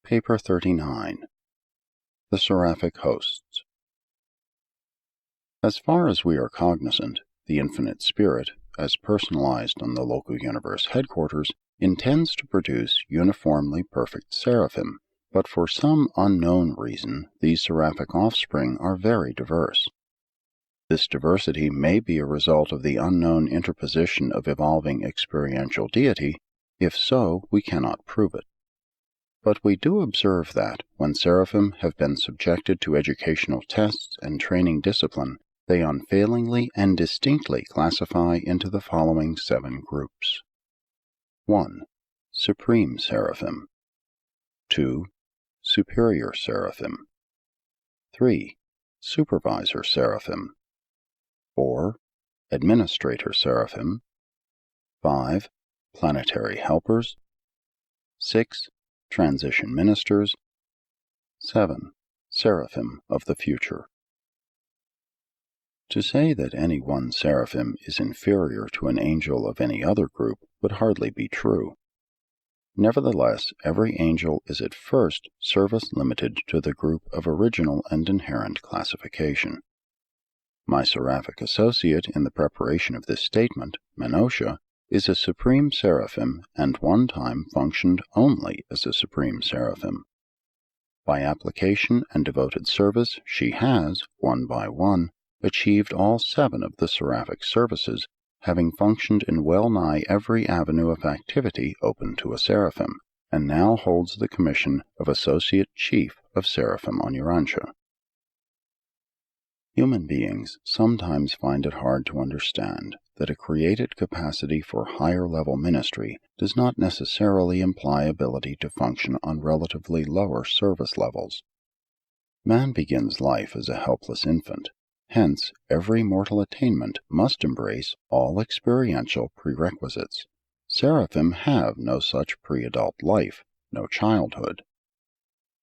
Paper 39. The Seraphic Hosts. As far as we are cognizant, the Infinite Spirit, as personalized on the local universe headquarters, intends to produce uniformly perfect seraphim, but for some unknown reason, these seraphic offspring are very diverse. This diversity may be a result of the unknown interposition of evolving experiential deity. If so, we cannot prove it. But we do observe that, when seraphim have been subjected to educational tests and training discipline, they unfailingly and distinctly classify into the following 7 groups. 1. Supreme Seraphim. 2. Superior Seraphim. 3. Supervisor Seraphim. 4. Administrator Seraphim. 5. Planetary Helpers. 6. Transition Ministers. 7. Seraphim of the Future. To say that any one seraphim is inferior to an angel of any other group would hardly be true. Nevertheless, every angel is at first service-limited to the group of original and inherent classification. My seraphic associate in the preparation of this statement, Menosha, is a supreme seraphim and one time functioned only as a supreme seraphim. By application and devoted service she has, one by one, achieved all 7 of the seraphic services, having functioned in well-nigh every avenue of activity open to a seraphim, and now holds the commission of Associate Chief of Seraphim on Urantia. Human beings sometimes find it hard to understand that a created capacity for higher-level ministry does not necessarily imply ability to function on relatively lower service levels. Man begins life as a helpless infant. Hence, every mortal attainment must embrace all experiential prerequisites. Seraphim have no such pre-adult life, no childhood.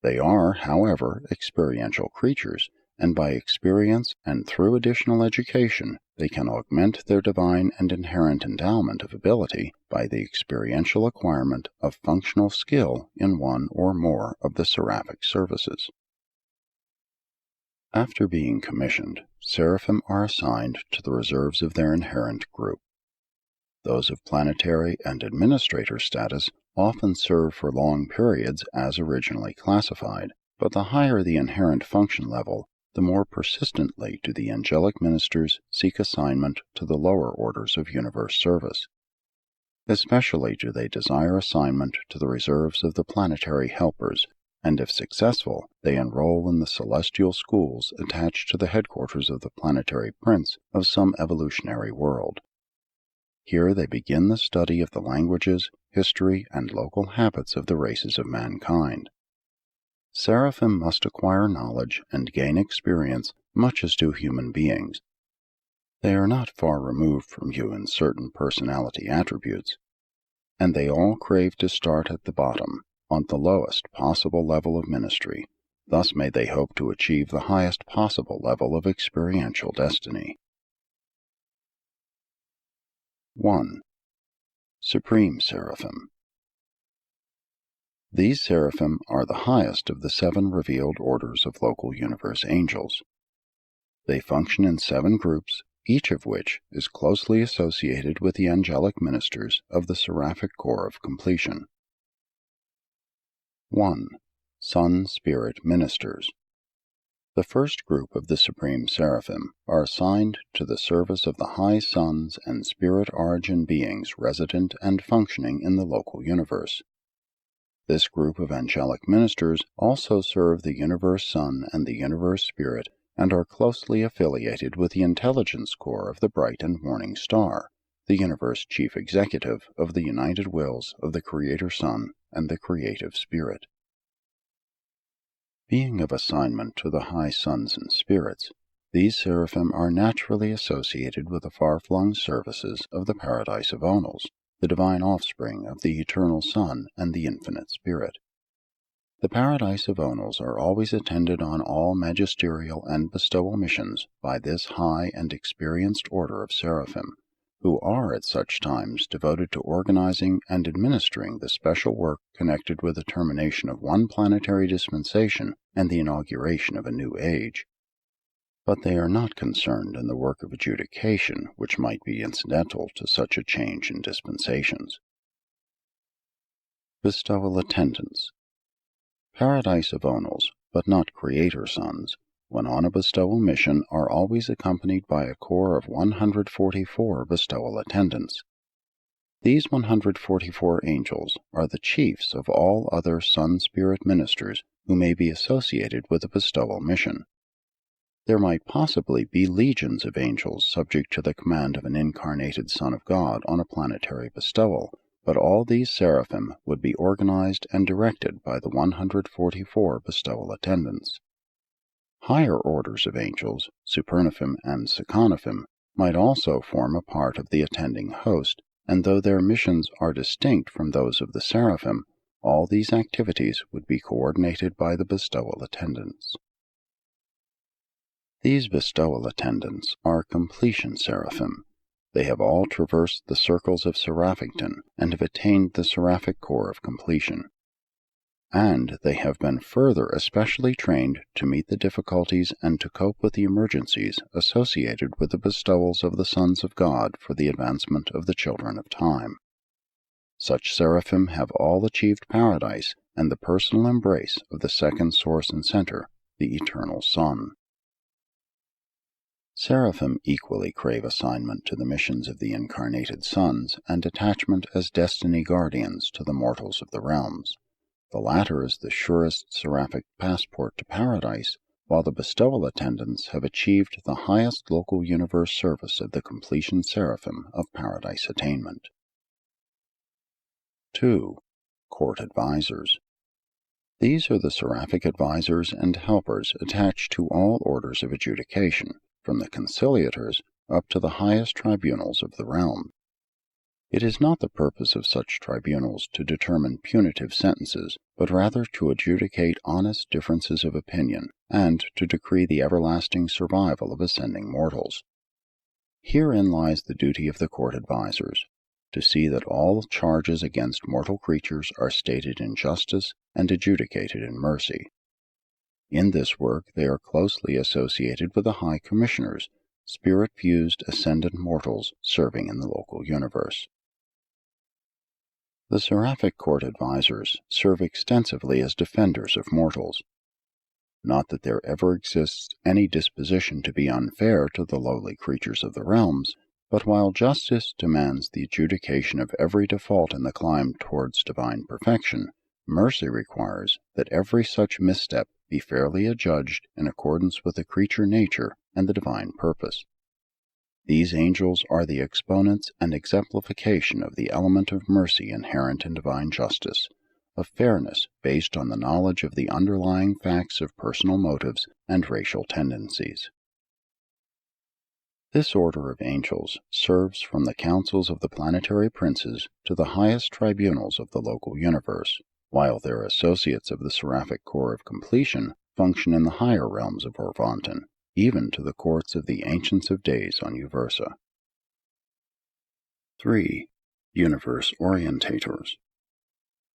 They are, however, experiential creatures, and by experience and through additional education, they can augment their divine and inherent endowment of ability by the experiential acquirement of functional skill in one or more of the seraphic services. After being commissioned, seraphim are assigned to the reserves of their inherent group. Those of planetary and administrator status often serve for long periods as originally classified, but the higher the inherent function level, the more persistently do the angelic ministers seek assignment to the lower orders of universe service. Especially do they desire assignment to the reserves of the planetary helpers, and if successful, they enroll in the celestial schools attached to the headquarters of the planetary prince of some evolutionary world. Here they begin the study of the languages, history, and local habits of the races of mankind. Seraphim must acquire knowledge and gain experience much as do human beings. They are not far removed from you in certain personality attributes, and they all crave to start at the bottom, on the lowest possible level of ministry. Thus may they hope to achieve the highest possible level of experiential destiny. 1. Supreme Seraphim. These seraphim are the highest of the 7 revealed orders of local universe angels. They function in 7 groups, each of which is closely associated with the angelic ministers of the seraphic core of completion. 1. Sun Spirit Ministers. The first group of the Supreme Seraphim are assigned to the service of the high suns and spirit origin beings resident and functioning in the local universe. This group of angelic ministers also serve the universe sun and the universe spirit and are closely affiliated with the intelligence core of the bright and morning star, the universe chief executive of the united wills of the Creator Sun and the creative spirit. Being of assignment to the high suns and spirits, these seraphim are naturally associated with the far-flung services of the Paradise of Onals, the divine offspring of the eternal Sun and the infinite Spirit. The Paradise of Onals are always attended on all magisterial and bestowal missions by this high and experienced order of seraphim, who are at such times devoted to organizing and administering the special work connected with the termination of one planetary dispensation and the inauguration of a new age. But they are not concerned in the work of adjudication which might be incidental to such a change in dispensations. Bestowal attendants. Paradise Avonals, but not Creator Sons, when on a bestowal mission, are always accompanied by a corps of 144 bestowal attendants. These 144 angels are the chiefs of all other Sun Spirit ministers who may be associated with a bestowal mission. There might possibly be legions of angels subject to the command of an incarnated Son of God on a planetary bestowal, but all these seraphim would be organized and directed by the 144 bestowal attendants. Higher orders of angels, Supernaphim and Sekanaphim, might also form a part of the attending host, and though their missions are distinct from those of the seraphim, all these activities would be coordinated by the bestowal attendants. These bestowal attendants are completion seraphim. They have all traversed the circles of Seraphic and have attained the seraphic core of completion. And they have been further especially trained to meet the difficulties and to cope with the emergencies associated with the bestowals of the sons of God for the advancement of the children of time. Such seraphim have all achieved paradise and the personal embrace of the second source and center, the eternal Son. Seraphim equally crave assignment to the missions of the incarnated sons and attachment as destiny guardians to the mortals of the realms. The latter is the surest seraphic passport to paradise, while the bestowal attendants have achieved the highest local universe service of the completion seraphim of paradise attainment. 2. Court Advisors. These are the seraphic advisors and helpers attached to all orders of adjudication, from the conciliators up to the highest tribunals of the realm. It is not the purpose of such tribunals to determine punitive sentences, but rather to adjudicate honest differences of opinion, and to decree the everlasting survival of ascending mortals. Herein lies the duty of the court advisors, to see that all charges against mortal creatures are stated in justice and adjudicated in mercy. In this work they are closely associated with the High Commissioners, spirit-fused ascendant mortals serving in the local universe. The seraphic court advisors serve extensively as defenders of mortals. Not that there ever exists any disposition to be unfair to the lowly creatures of the realms, but while justice demands the adjudication of every default in the climb towards divine perfection, mercy requires that every such misstep be fairly adjudged in accordance with the creature nature and the divine purpose. These angels are the exponents and exemplification of the element of mercy inherent in divine justice, of fairness based on the knowledge of the underlying facts of personal motives and racial tendencies. This order of angels serves from the councils of the planetary princes to the highest tribunals of the local universe, while their associates of the seraphic core of completion function in the higher realms of Orvanton, even to the courts of the Ancients of Days on Uversa. 3. Universe Orientators.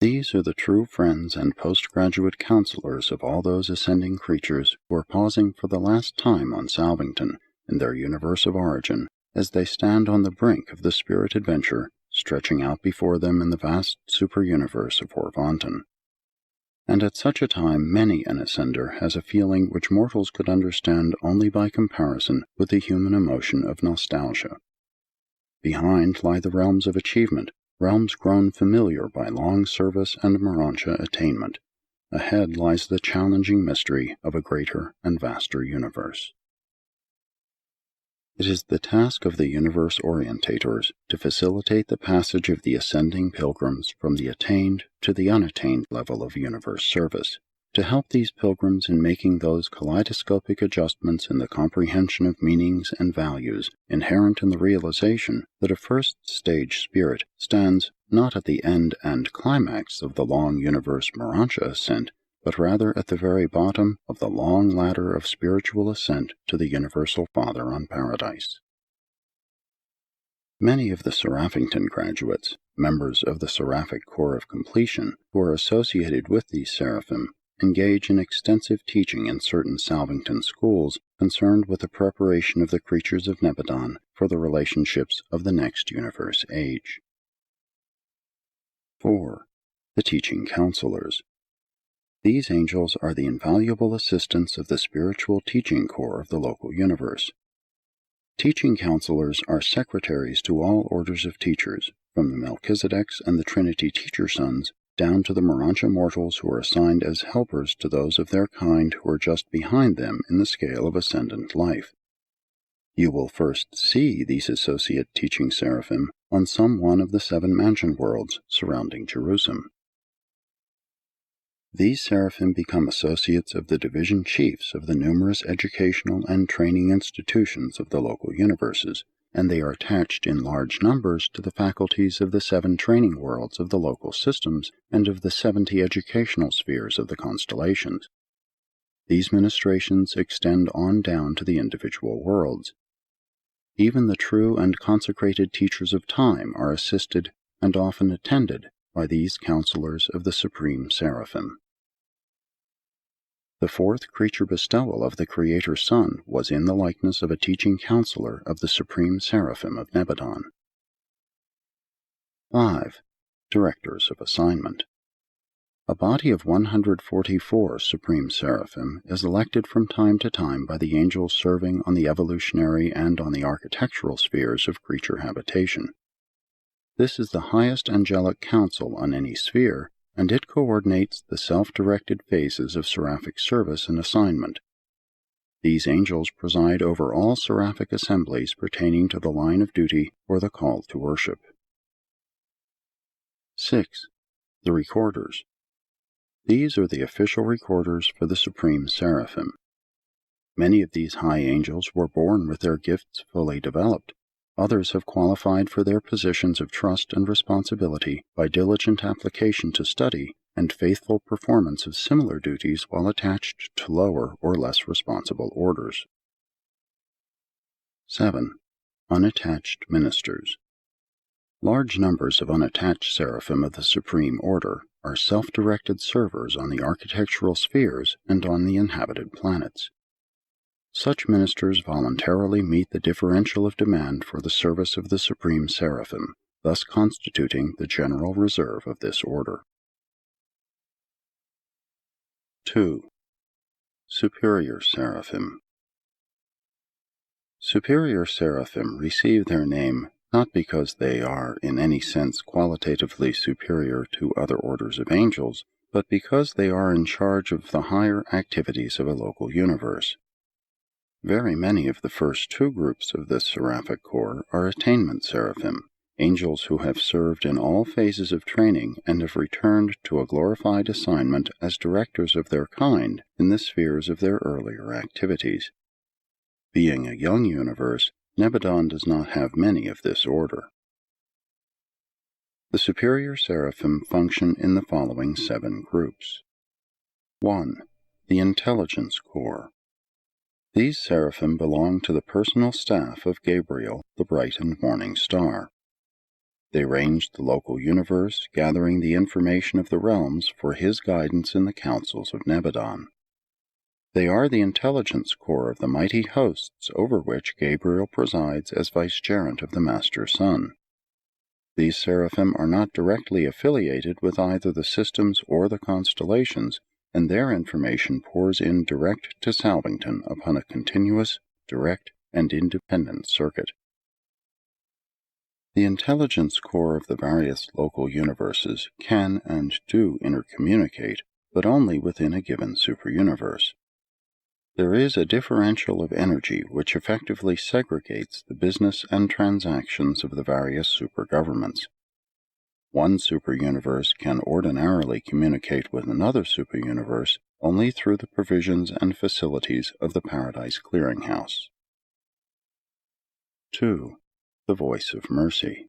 These are the true friends and postgraduate counselors of all those ascending creatures who are pausing for the last time on Salvington in their universe of origin, as they stand on the brink of the spirit adventure stretching out before them in the vast super-universe of Orvanton. And at such a time many an ascender has a feeling which mortals could understand only by comparison with the human emotion of nostalgia. Behind lie the realms of achievement, realms grown familiar by long service and Urantia attainment. Ahead lies the challenging mystery of a greater and vaster universe. It is the task of the universe orientators to facilitate the passage of the ascending pilgrims from the attained to the unattained level of universe service, to help these pilgrims in making those kaleidoscopic adjustments in the comprehension of meanings and values inherent in the realization that a first-stage spirit stands not at the end and climax of the long universe Urantia ascent, but rather at the very bottom of the long ladder of spiritual ascent to the Universal Father on Paradise. Many of the Seraphington graduates, members of the Seraphic Corps of Completion, who are associated with these seraphim, engage in extensive teaching in certain Salvington schools concerned with the preparation of the creatures of Nebadon for the relationships of the next universe age. 4. The Teaching Counselors. These angels are the invaluable assistants of the spiritual teaching corps of the local universe. Teaching counselors are secretaries to all orders of teachers, from the Melchizedeks and the Trinity teacher sons down to the Urantia mortals who are assigned as helpers to those of their kind who are just behind them in the scale of ascendant life. You will first see these associate teaching seraphim on some one of the 7 mansion worlds surrounding Jerusalem. These seraphim become associates of the division chiefs of the numerous educational and training institutions of the local universes, and they are attached in large numbers to the faculties of the 7 training worlds of the local systems and of the 70 educational spheres of the constellations. These ministrations extend on down to the individual worlds. Even the true and consecrated teachers of time are assisted and often attended by these counselors of the Supreme Seraphim. The 4th creature bestowal of the Creator's Son was in the likeness of a teaching counselor of the Supreme Seraphim of Nebadon. 5. Directors of Assignment. A body of 144 Supreme Seraphim is elected from time to time by the angels serving on the evolutionary and on the architectural spheres of creature habitation. This is the highest angelic council on any sphere, and it coordinates the self-directed phases of seraphic service and assignment. These angels preside over all seraphic assemblies pertaining to the line of duty or the call to worship. 6. The Recorders. These are the official recorders for the Supreme Seraphim. Many of these high angels were born with their gifts fully developed. Others have qualified for their positions of trust and responsibility by diligent application to study and faithful performance of similar duties while attached to lower or less responsible orders. 7. Unattached Ministers. Large numbers of unattached seraphim of the Supreme Order are self-directed servers on the architectural spheres and on the inhabited planets. Such ministers voluntarily meet the differential of demand for the service of the Supreme Seraphim, thus constituting the general reserve of this order. 2. Superior Seraphim. Superior Seraphim receive their name not because they are in any sense qualitatively superior to other orders of angels, but because they are in charge of the higher activities of a local universe. Very many of the first 2 groups of this Seraphic Corps are attainment seraphim, angels who have served in all phases of training and have returned to a glorified assignment as directors of their kind in the spheres of their earlier activities. Being a young universe, Nebadon does not have many of this order. The superior seraphim function in the following 7 groups. 1. The Intelligence Corps. These seraphim belong to the personal staff of Gabriel, the bright and morning star. They range the local universe, gathering the information of the realms for his guidance in the councils of Nebadon. They are the intelligence corps of the mighty hosts over which Gabriel presides as vicegerent of the Master Sun. These seraphim are not directly affiliated with either the systems or the constellations, and their information pours in direct to Salvington upon a continuous, direct, and independent circuit. The intelligence corps of the various local universes can and do intercommunicate, but only within a given superuniverse. There is a differential of energy which effectively segregates the business and transactions of the various supergovernments. One superuniverse can ordinarily communicate with another superuniverse only through the provisions and facilities of the Paradise Clearinghouse. 2. The Voice of Mercy.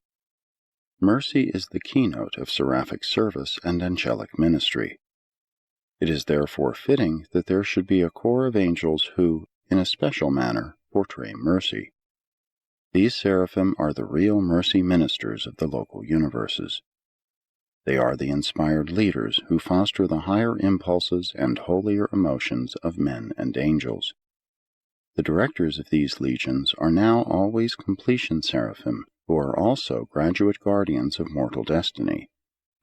Mercy is the keynote of seraphic service and angelic ministry. It is therefore fitting that there should be a corps of angels who, in a special manner, portray mercy. These seraphim are the real mercy ministers of the local universes. They are the inspired leaders who foster the higher impulses and holier emotions of men and angels. The directors of these legions are now always completion seraphim, who are also graduate guardians of mortal destiny.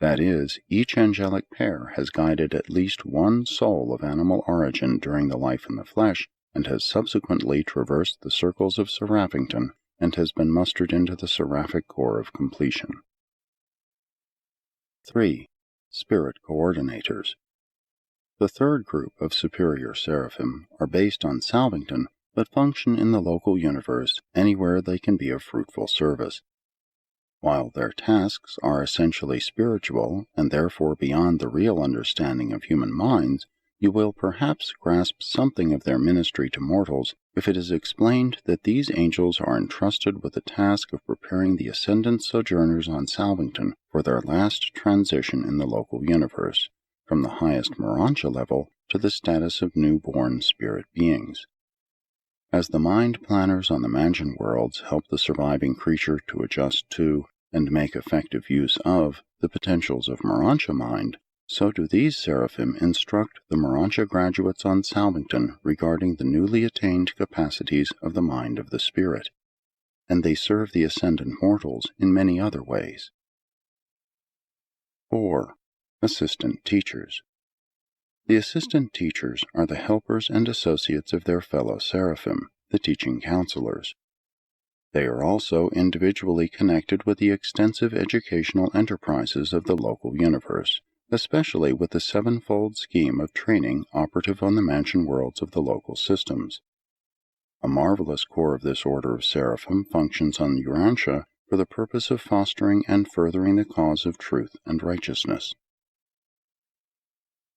That is, each angelic pair has guided at least one soul of animal origin during the life in the flesh, and has subsequently traversed the circles of Seraphington, and has been mustered into the Seraphic Corps of completion. 3. Spirit Coordinators. The third group of superior seraphim are based on Salvington, but function in the local universe anywhere they can be of fruitful service. While their tasks are essentially spiritual, and therefore beyond the real understanding of human minds, you will perhaps grasp something of their ministry to mortals if it is explained that these angels are entrusted with the task of preparing the ascendant sojourners on Salvington for their last transition in the local universe, from the highest Urantia level to the status of newborn spirit beings. As the mind planners on the mansion worlds help the surviving creature to adjust to, and make effective use of, the potentials of Urantia mind, so do these seraphim instruct the Urantia graduates on Salvington regarding the newly attained capacities of the mind of the spirit, and they serve the ascendant mortals in many other ways. 4. Assistant Teachers. The assistant teachers are the helpers and associates of their fellow seraphim, the teaching counselors. They are also individually connected with the extensive educational enterprises of the local universe, especially with the sevenfold scheme of training operative on the mansion worlds of the local systems. A marvelous corps of this order of seraphim functions on Urantia for the purpose of fostering and furthering the cause of truth and righteousness.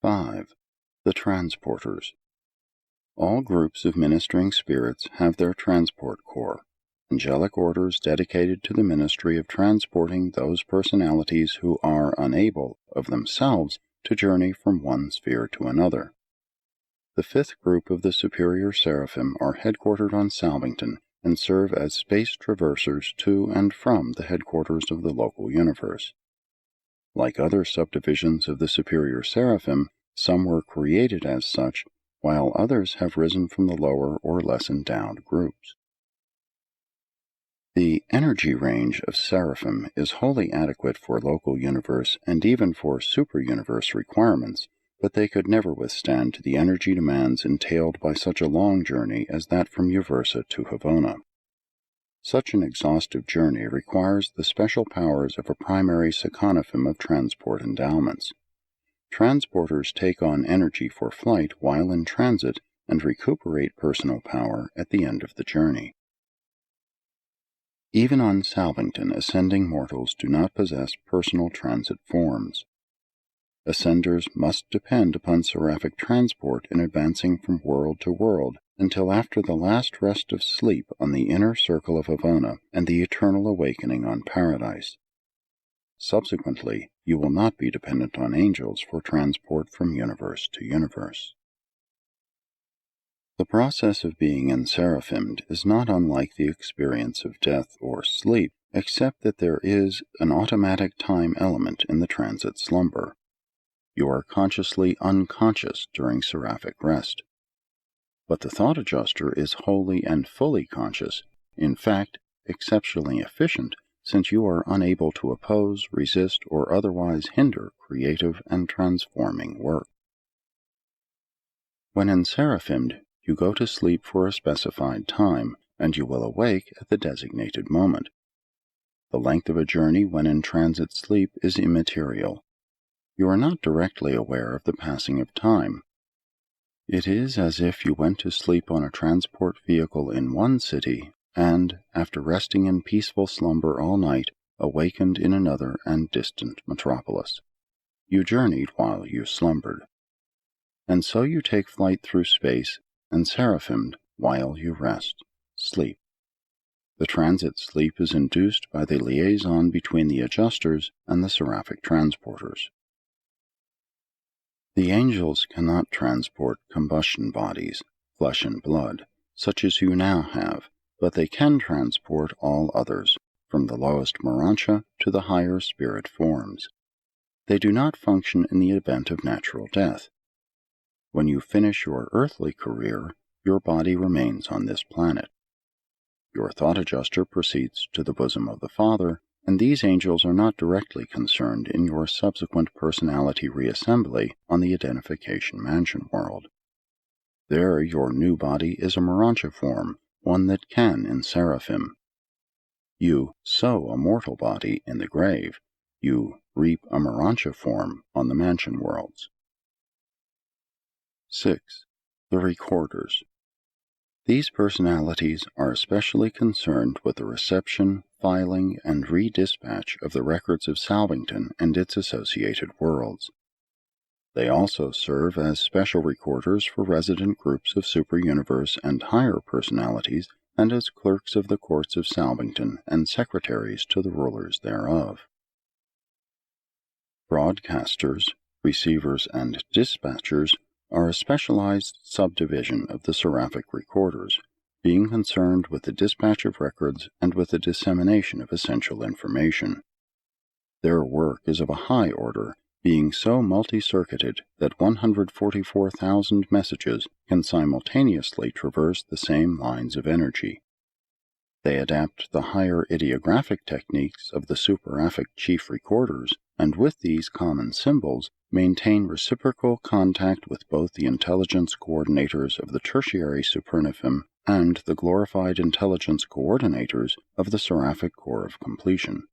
5. The Transporters. All groups of ministering spirits have their transport corps, angelic orders dedicated to the ministry of transporting those personalities who are unable, of themselves, to journey from one sphere to another. The fifth group of the superior seraphim are headquartered on Salvington and serve as space traversers to and from the headquarters of the local universe. Like other subdivisions of the superior seraphim, some were created as such, while others have risen from the lower or less endowed groups. The energy range of seraphim is wholly adequate for local universe and even for super-universe requirements, but they could never withstand the energy demands entailed by such a long journey as that from Uversa to Havona. Such an exhaustive journey requires the special powers of a primary sekanophim of transport endowments. Transporters take on energy for flight while in transit and recuperate personal power at the end of the journey. Even on Salvington, ascending mortals do not possess personal transit forms. Ascenders must depend upon seraphic transport in advancing from world to world until after the last rest of sleep on the inner circle of Havona and the eternal awakening on Paradise. Subsequently, you will not be dependent on angels for transport from universe to universe. The process of being enseraphimed is not unlike the experience of death or sleep, except that there is an automatic time element in the transit slumber. You are consciously unconscious during seraphic rest. But the thought adjuster is wholly and fully conscious, in fact, exceptionally efficient, since you are unable to oppose, resist, or otherwise hinder creative and transforming work. When enseraphimed, you go to sleep for a specified time, and you will awake at the designated moment. The length of a journey when in transit sleep is immaterial. You are not directly aware of the passing of time. It is as if you went to sleep on a transport vehicle in one city, and, after resting in peaceful slumber all night, awakened in another and distant metropolis. You journeyed while you slumbered. And so you take flight through space, and seraphimed while you rest, sleep. The transit sleep is induced by the liaison between the adjusters and the seraphic transporters. The angels cannot transport combustion bodies, flesh and blood, such as you now have, but they can transport all others, from the lowest Urantia to the higher spirit forms. They do not function in the event of natural death. When you finish your earthly career, your body remains on this planet. Your thought adjuster proceeds to the bosom of the Father, and these angels are not directly concerned in your subsequent personality reassembly on the Identification Mansion world. There your new body is a Urantia form, one that can in Seraphim. You sow a mortal body in the grave. You reap a Urantia form on the Mansion worlds. 6. The Recorders. These personalities are especially concerned with the reception, filing, and redispatch of the records of Salvington and its associated worlds. They also serve as special recorders for resident groups of superuniverse and higher personalities, and as clerks of the courts of Salvington and secretaries to the rulers thereof. Broadcasters, receivers, and dispatchers are a specialized subdivision of the Seraphic recorders, being concerned with the dispatch of records and with the dissemination of essential information. Their work is of a high order, being so multi-circuited that 144,000 messages can simultaneously traverse the same lines of energy. They adapt the higher ideographic techniques of the Seraphic chief recorders, and with these common symbols, maintain reciprocal contact with both the intelligence coordinators of the tertiary SUPERVISOR and the glorified intelligence coordinators of the Seraphic Corps of Completion.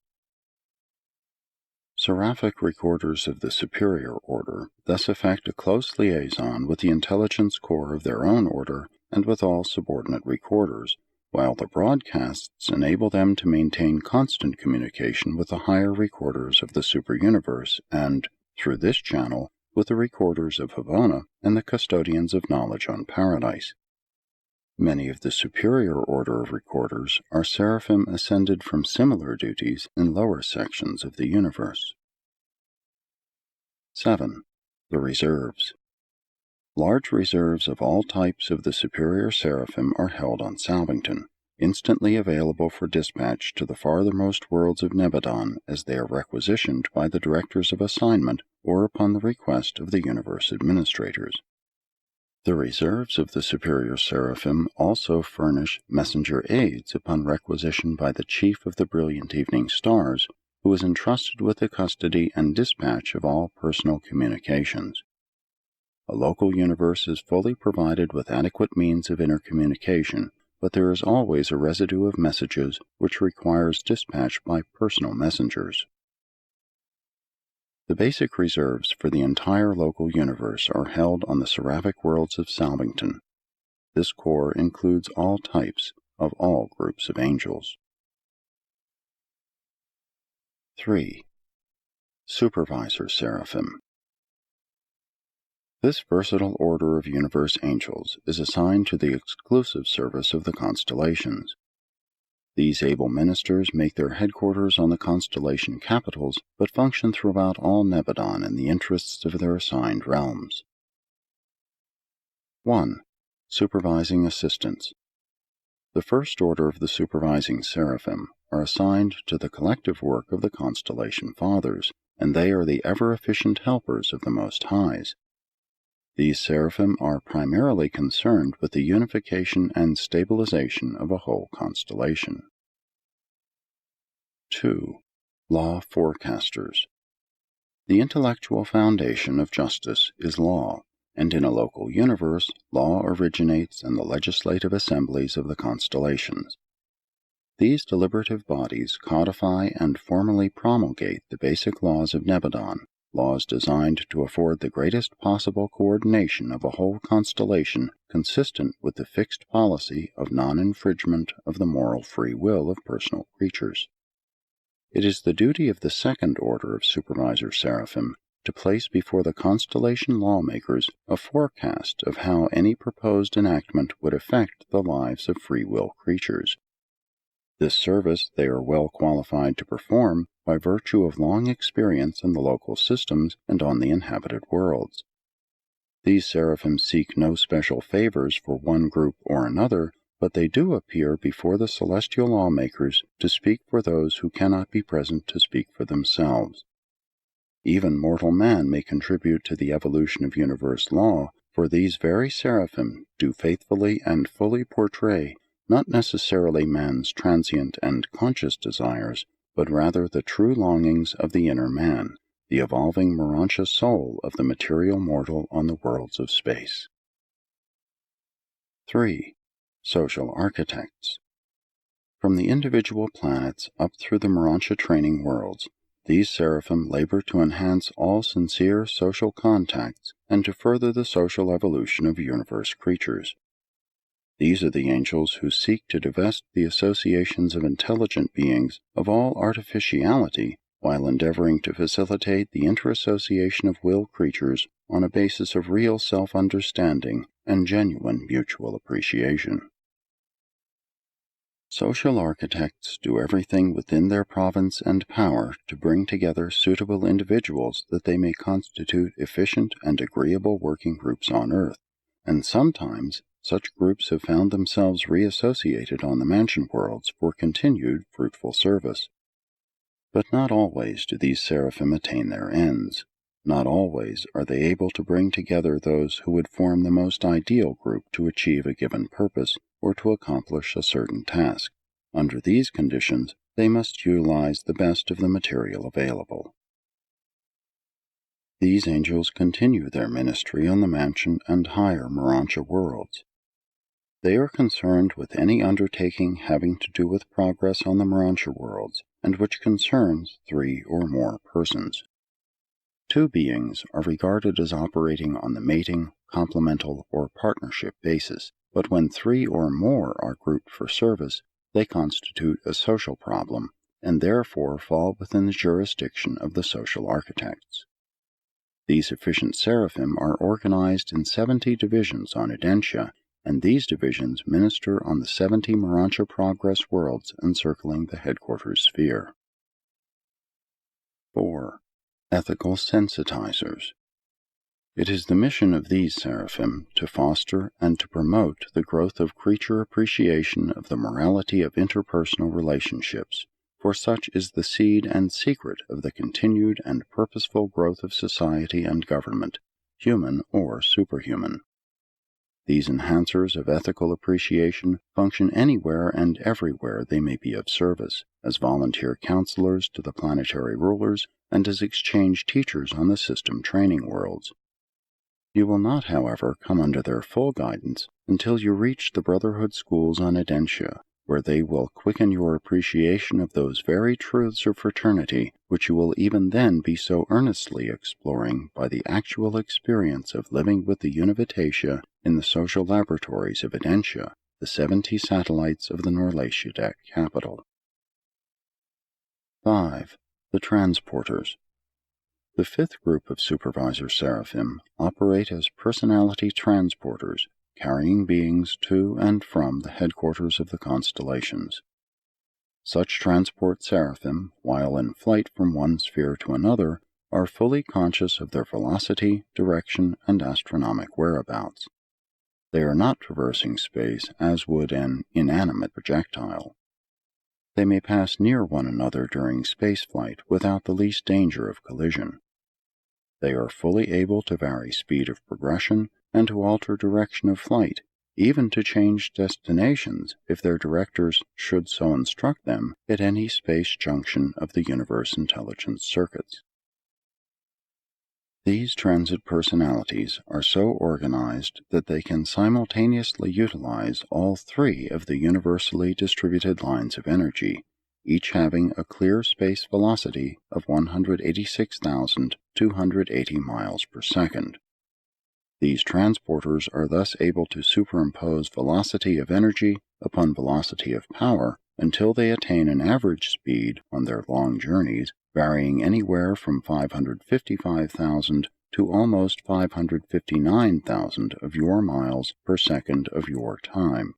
Seraphic recorders of the superior order thus effect a close liaison with the intelligence corps of their own order and with all subordinate recorders, while the broadcasts enable them to maintain constant communication with the higher recorders of the superuniverse and, through this channel, with the recorders of Havana and the custodians of knowledge on Paradise. Many of the superior order of recorders are seraphim ascended from similar duties in lower sections of the universe. 7. The Reserves. Large reserves of all types of the superior seraphim are held on Salvington, instantly available for dispatch to the farthermost worlds of Nebadon as they are requisitioned by the directors of assignment or upon the request of the universe administrators. The reserves of the superior seraphim also furnish messenger aids upon requisition by the chief of the brilliant evening stars, who is entrusted with the custody and dispatch of all personal communications. A local universe is fully provided with adequate means of intercommunication, but there is always a residue of messages which requires dispatch by personal messengers. The basic reserves for the entire local universe are held on the Seraphic worlds of Salvington. This corps includes all types of all groups of angels. 3. Supervisor Seraphim. This versatile order of universe angels is assigned to the exclusive service of the constellations. These able ministers make their headquarters on the constellation capitals, but function throughout all Nebadon in the interests of their assigned realms. 1. Supervising Assistants. The first order of the supervising seraphim are assigned to the collective work of the constellation fathers, and they are the ever-efficient helpers of the Most Highs. These seraphim are primarily concerned with the unification and stabilization of a whole constellation. 2. Law Forecasters. The intellectual foundation of justice is law, and in a local universe, law originates in the legislative assemblies of the constellations. These deliberative bodies codify and formally promulgate the basic laws of Nebadon, laws designed to afford the greatest possible coordination of a whole constellation consistent with the fixed policy of non-infringement of the moral free will of personal creatures. It is the duty of the second order of supervisor seraphim to place before the constellation lawmakers a forecast of how any proposed enactment would affect the lives of free will creatures. This service they are well qualified to perform by virtue of long experience in the local systems and on the inhabited worlds. These seraphim seek no special favors for one group or another, but they do appear before the celestial lawmakers to speak for those who cannot be present to speak for themselves. Even mortal man may contribute to the evolution of universe law, for these very seraphim do faithfully and fully portray not necessarily man's transient and conscious desires, but rather the true longings of the inner man, the evolving Urantia soul of the material mortal on the worlds of space. 3. Social architects. From the individual planets up through the Urantia training worlds, these seraphim labor to enhance all sincere social contacts and to further the social evolution of universe creatures. These are the angels who seek to divest the associations of intelligent beings of all artificiality while endeavoring to facilitate the interassociation of will creatures on a basis of real self-understanding and genuine mutual appreciation. Social architects do everything within their province and power to bring together suitable individuals that they may constitute efficient and agreeable working groups on Earth, and sometimes such groups have found themselves reassociated on the mansion worlds for continued fruitful service. But not always do these seraphim attain their ends. Not always are they able to bring together those who would form the most ideal group to achieve a given purpose or to accomplish a certain task. Under these conditions, they must utilize the best of the material available. These angels continue their ministry on the mansion and higher Urantia worlds. They are concerned with any undertaking having to do with progress on the Urantia worlds, and which concerns 3 or more persons. 2 beings are regarded as operating on the mating, complemental, or partnership basis, but when 3 or more are grouped for service, they constitute a social problem, and therefore fall within the jurisdiction of the social architects. These efficient seraphim are organized in 70 divisions on Urantia, and these divisions minister on the 70 Urantia progress worlds encircling the headquarters sphere. 4. Ethical sensitizers. It is the mission of these seraphim to foster and to promote the growth of creature appreciation of the morality of interpersonal relationships, for such is the seed and secret of the continued and purposeful growth of society and government, human or superhuman. These enhancers of ethical appreciation function anywhere and everywhere they may be of service, as volunteer counselors to the planetary rulers and as exchange teachers on the system training worlds. You will not, however, come under their full guidance until you reach the Brotherhood schools on Urantia, where they will quicken your appreciation of those very truths of fraternity which you will even then be so earnestly exploring by the actual experience of living with the Univitatia in the social laboratories of Urantia, the 70 satellites of the Melchizedek capital. 5. The Transporters. The 5th group of supervisor seraphim operate as personality transporters, carrying beings to and from the headquarters of the constellations. Such transport seraphim, while in flight from one sphere to another, are fully conscious of their velocity, direction, and astronomic whereabouts. They are not traversing space as would an inanimate projectile. They may pass near one another during spaceflight without the least danger of collision. They are fully able to vary speed of progression and to alter direction of flight, even to change destinations if their directors should so instruct them at any space junction of the universe intelligence circuits. These transit personalities are so organized that they can simultaneously utilize all 3 of the universally distributed lines of energy, each having a clear space velocity of 186,280 miles per second. These transporters are thus able to superimpose velocity of energy upon velocity of power until they attain an average speed on their long journeys, varying anywhere from 555,000 to almost 559,000 of your miles per second of your time.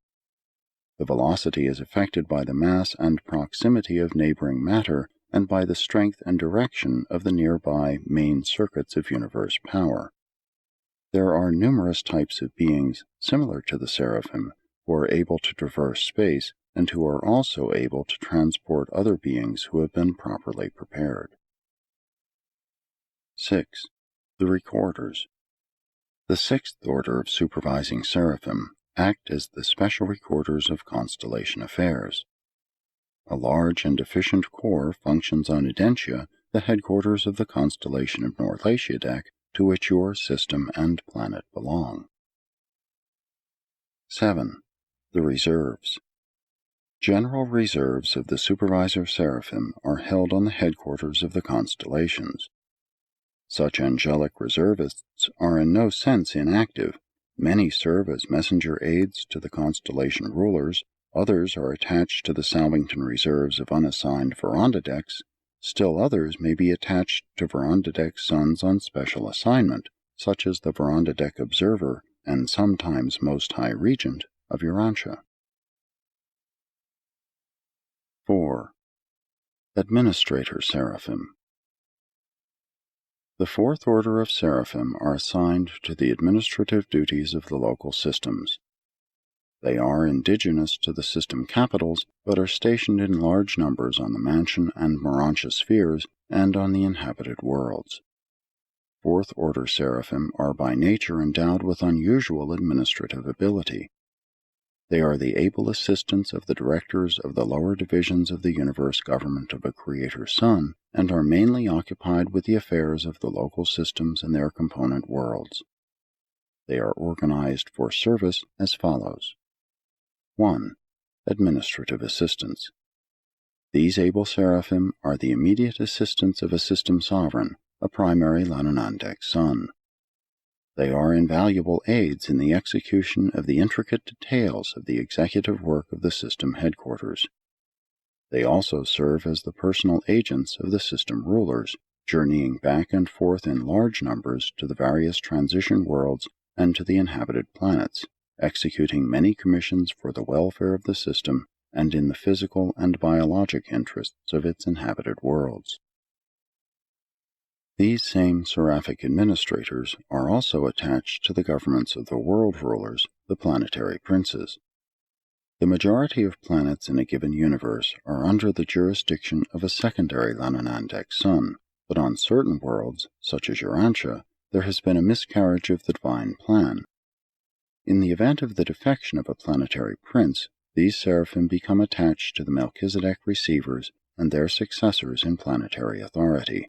The velocity is affected by the mass and proximity of neighboring matter and by the strength and direction of the nearby main circuits of universe power. There are numerous types of beings similar to the seraphim, who are able to traverse space and who are also able to transport other beings who have been properly prepared. 6. The Recorders. The sixth order of supervising seraphim act as the special recorders of constellation affairs. A large and efficient corps functions on Urantia, the headquarters of the constellation of Melchizedek, to which your system and planet belong. 7. The Reserves. General reserves of the supervisor seraphim are held on the headquarters of the constellations. Such angelic reservists are in no sense inactive. Many serve as messenger aids to the constellation rulers, others are attached to the Salvington reserves of unassigned Verandadeks, still others may be attached to Verandadek's sons on special assignment, such as the Verandadek Observer and sometimes Most High Regent of Urantia. 4. Administrator Seraphim. The fourth order of seraphim are assigned to the administrative duties of the local systems. They are indigenous to the system capitals, but are stationed in large numbers on the Mansion and Morantia spheres and on the inhabited worlds. Fourth order seraphim are by nature endowed with unusual administrative ability. They are the able assistants of the directors of the lower divisions of the universe government of a Creator Sun, and are mainly occupied with the affairs of the local systems and their component worlds. They are organized for service as follows. 1. Administrative assistants. These able seraphim are the immediate assistants of a system sovereign, a primary Lanonandek Sun. They are invaluable aids in the execution of the intricate details of the executive work of the system headquarters. They also serve as the personal agents of the system rulers, journeying back and forth in large numbers to the various transition worlds and to the inhabited planets, executing many commissions for the welfare of the system and in the physical and biologic interests of its inhabited worlds. These same seraphic administrators are also attached to the governments of the world rulers, the planetary princes. The majority of planets in a given universe are under the jurisdiction of a secondary Lanonandek Sun, but on certain worlds, such as Urantia, there has been a miscarriage of the divine plan. In the event of the defection of a planetary prince, these seraphim become attached to the Melchizedek receivers and their successors in planetary authority.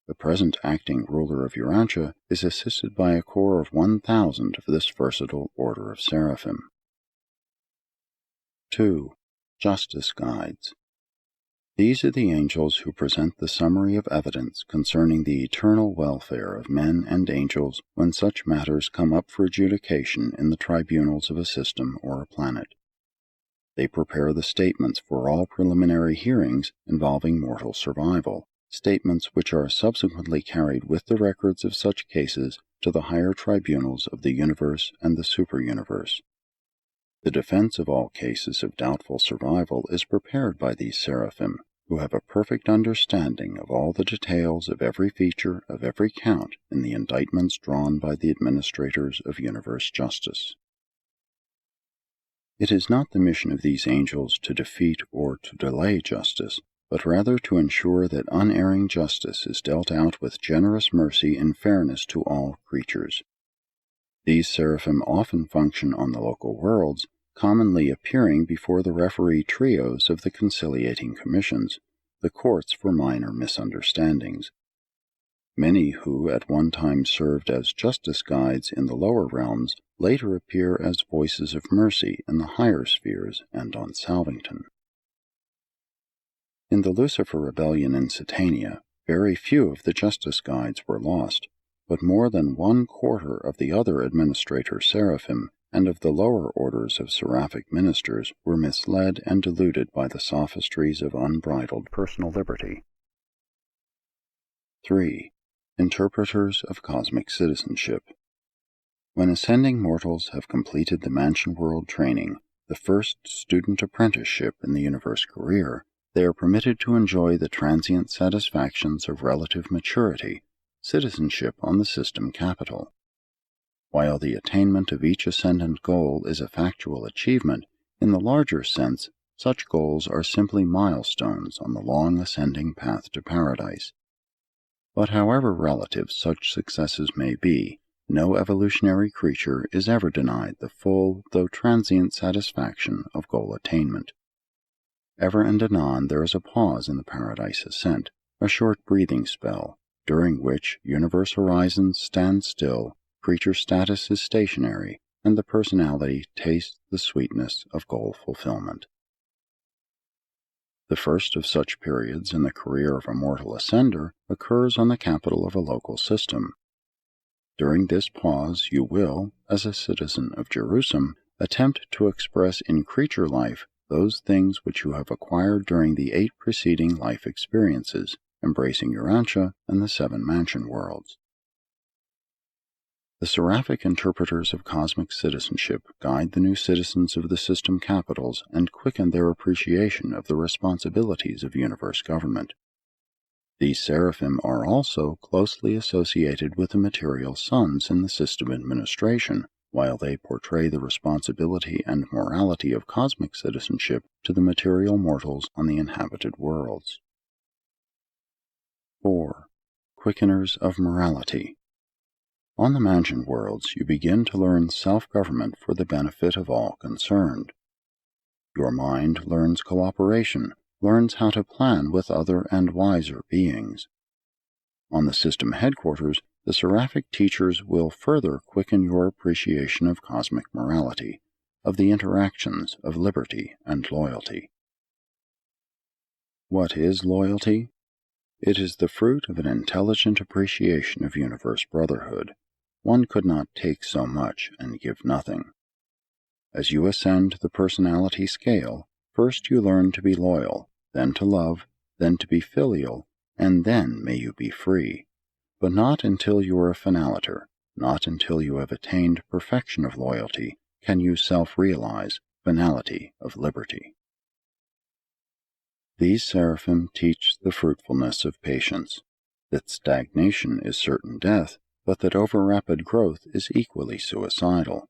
The present acting ruler of Urantia is assisted by a corps of 1,000 of this versatile order of seraphim. 2. Justice Guides. These are the angels who present the summary of evidence concerning the eternal welfare of men and angels when such matters come up for adjudication in the tribunals of a system or a planet. They prepare the statements for all preliminary hearings involving mortal survival, statements which are subsequently carried with the records of such cases to the higher tribunals of the universe and the superuniverse. The defense of all cases of doubtful survival is prepared by these seraphim, who have a perfect understanding of all the details of every feature of every count in the indictments drawn by the administrators of universe justice. It is not the mission of these angels to defeat or to delay justice, but rather to ensure that unerring justice is dealt out with generous mercy and fairness to all creatures. These seraphim often function on the local worlds, commonly appearing before the referee trios of the conciliating commissions, the courts for minor misunderstandings. Many who at one time served as justice guides in the lower realms later appear as voices of mercy in the higher spheres and on Salvington. In the Lucifer rebellion in Satania, very few of the justice guides were lost, but more than 1/4 of the other administrator seraphim and of the lower orders of seraphic ministers were misled and deluded by the sophistries of unbridled personal liberty. 3. Interpreters of cosmic citizenship. When ascending mortals have completed the mansion world training, the first student apprenticeship in the universe career, they are permitted to enjoy the transient satisfactions of relative maturity, citizenship on the system capital. While the attainment of each ascendant goal is a factual achievement, in the larger sense, such goals are simply milestones on the long ascending path to paradise. But however relative such successes may be, no evolutionary creature is ever denied the full, though transient, satisfaction of goal attainment. Ever and anon there is a pause in the paradise ascent, a short breathing spell, during which universe horizons stand still, creature status is stationary, and the personality tastes the sweetness of goal fulfillment. The first of such periods in the career of a mortal ascender occurs on the capital of a local system. During this pause you will, as a citizen of Jerusalem, attempt to express in creature life those things which you have acquired during the 8 preceding life experiences, embracing Urantia and the 7 mansion worlds. The seraphic interpreters of cosmic citizenship guide the new citizens of the system capitals and quicken their appreciation of the responsibilities of universe government. These seraphim are also closely associated with the material sons in the system administration, while they portray the responsibility and morality of cosmic citizenship to the material mortals on the inhabited worlds. 4. Quickeners of morality. On the mansion worlds, you begin to learn self-government for the benefit of all concerned. Your mind learns cooperation, learns how to plan with other and wiser beings. On the system headquarters, the seraphic teachers will further quicken your appreciation of cosmic morality, of the interactions of liberty and loyalty. What is loyalty? It is the fruit of an intelligent appreciation of universe brotherhood. One could not take so much and give nothing. As you ascend the personality scale, first you learn to be loyal, then to love, then to be filial, and then may you be free. But not until you are a finaliter, not until you have attained perfection of loyalty, can you self-realize finality of liberty. These seraphim teach the fruitfulness of patience, that stagnation is certain death, but that over-rapid growth is equally suicidal,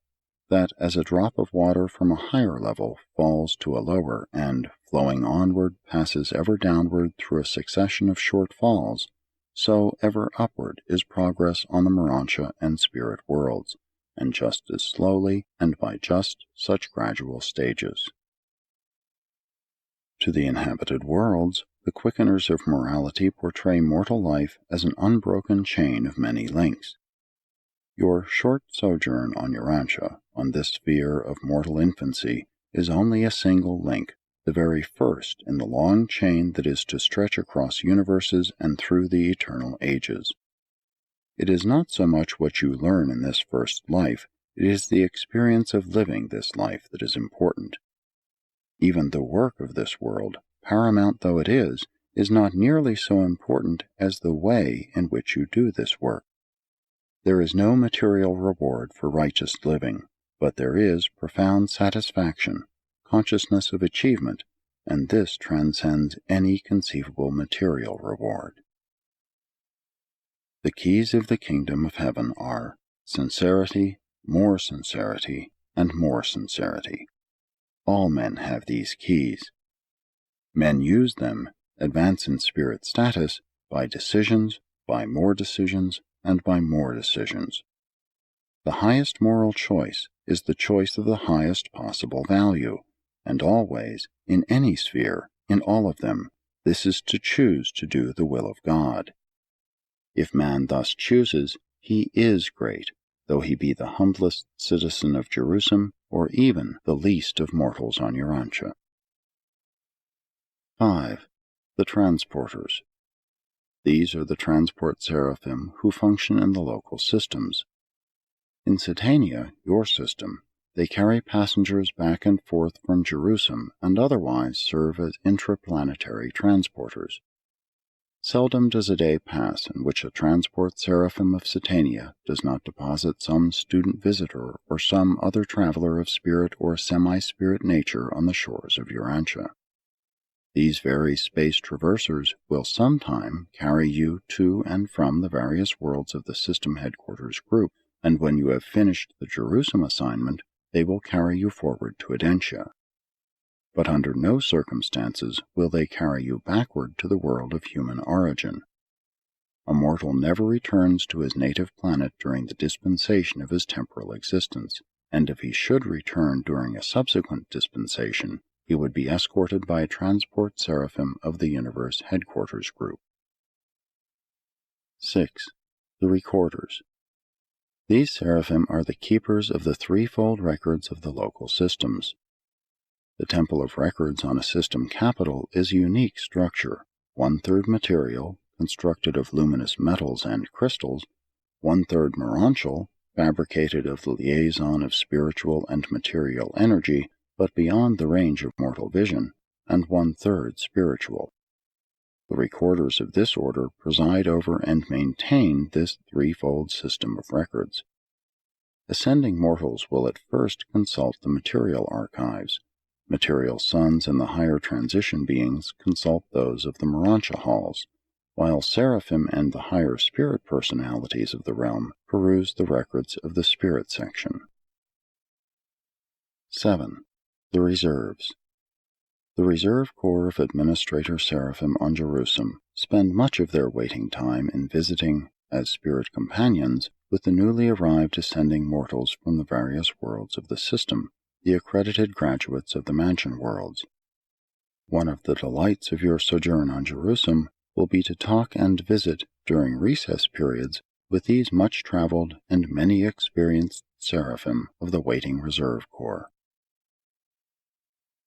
that as a drop of water from a higher level falls to a lower and, flowing onward, passes ever downward through a succession of short falls, so ever upward is progress on the Urantia and spirit worlds, and just as slowly and by just such gradual stages. To the inhabited worlds, the quickeners of morality portray mortal life as an unbroken chain of many links. Your short sojourn on Urantia, on this sphere of mortal infancy, is only a single link, the very first in the long chain that is to stretch across universes and through the eternal ages. It is not so much what you learn in this first life, it is the experience of living this life that is important. Even the work of this world, paramount though it is not nearly so important as the way in which you do this work. There is no material reward for righteous living, but there is profound satisfaction, consciousness of achievement, and this transcends any conceivable material reward. The keys of the kingdom of heaven are sincerity, and more sincerity. All men have these keys. Men use them, advance in spirit status, by decisions, by more decisions, and by more decisions. The highest moral choice is the choice of the highest possible value, and always, in any sphere, in all of them, this is to choose to do the will of God. If man thus chooses, he is great, though he be the humblest citizen of Jerusalem, or even the least of mortals on Urantia. 5. The Transporters. These are the transport seraphim who function in the local systems. In Satania, your system, they carry passengers back and forth from Jerusalem and otherwise serve as intraplanetary transporters. Seldom does a day pass in which a transport seraphim of Satania does not deposit some student visitor or some other traveler of spirit or semi-spirit nature on the shores of Urantia. These very space traversers will sometime carry you to and from the various worlds of the system headquarters group, and when you have finished the Jerusalem assignment, they will carry you forward to Urantia. But under no circumstances will they carry you backward to the world of human origin. A mortal never returns to his native planet during the dispensation of his temporal existence, and if he should return during a subsequent dispensation, he would be escorted by a transport seraphim of the Universe Headquarters Group. 6. The Recorders. These seraphim are the keepers of the threefold records of the local systems. The Temple of Records on a system capital is a unique structure, 1/3 material, constructed of luminous metals and crystals, 1/3 merantial, fabricated of the liaison of spiritual and material energy, but beyond the range of mortal vision, and 1/3 spiritual. The recorders of this order preside over and maintain this threefold system of records. Ascending mortals will at first consult the material archives. Material sons and the higher transition beings consult those of the merantia halls, while seraphim and the higher spirit personalities of the realm peruse the records of the spirit section. 7. The Reserves. The Reserve Corps of Administrator Seraphim on Jerusalem spend much of their waiting time in visiting, as spirit companions, with the newly arrived ascending mortals from the various worlds of the system, the accredited graduates of the mansion worlds. One of the delights of your sojourn on Jerusalem will be to talk and visit during recess periods with these much-traveled and many-experienced seraphim of the waiting Reserve Corps.